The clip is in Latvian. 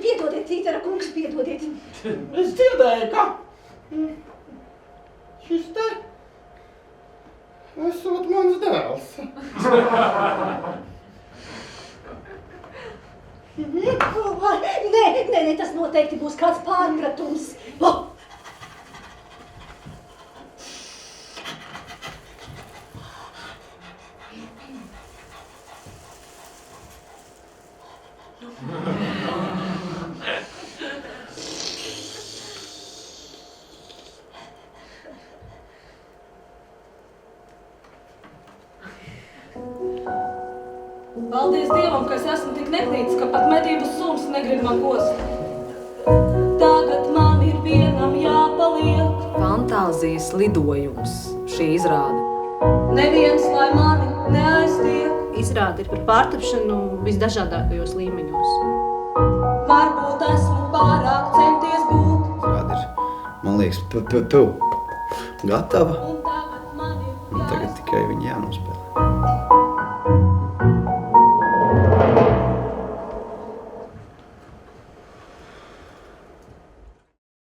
Piedodiet, Cītara kungs, piedodiet. Es dzirdēju, ka šis te esot mans dēls. Nē, tas noteikti būs kāds pārpratums. Paldies Dievam, ka es esmu tik neglīts, ka pat medību suns negrib man kost. Tagad man ir vienam jāpaliek. Fantāzijas lidojums šī izrāde. Neviens, lai mani neaiztiek. Izrāde ir par pārtapšanu visdažādākajos līmeņos. Varbūt esmu pārāk centies būt. Izrāde ir, man liekas, gatava. Un tagad man ir Un tagad tikai viņa jānospēlē.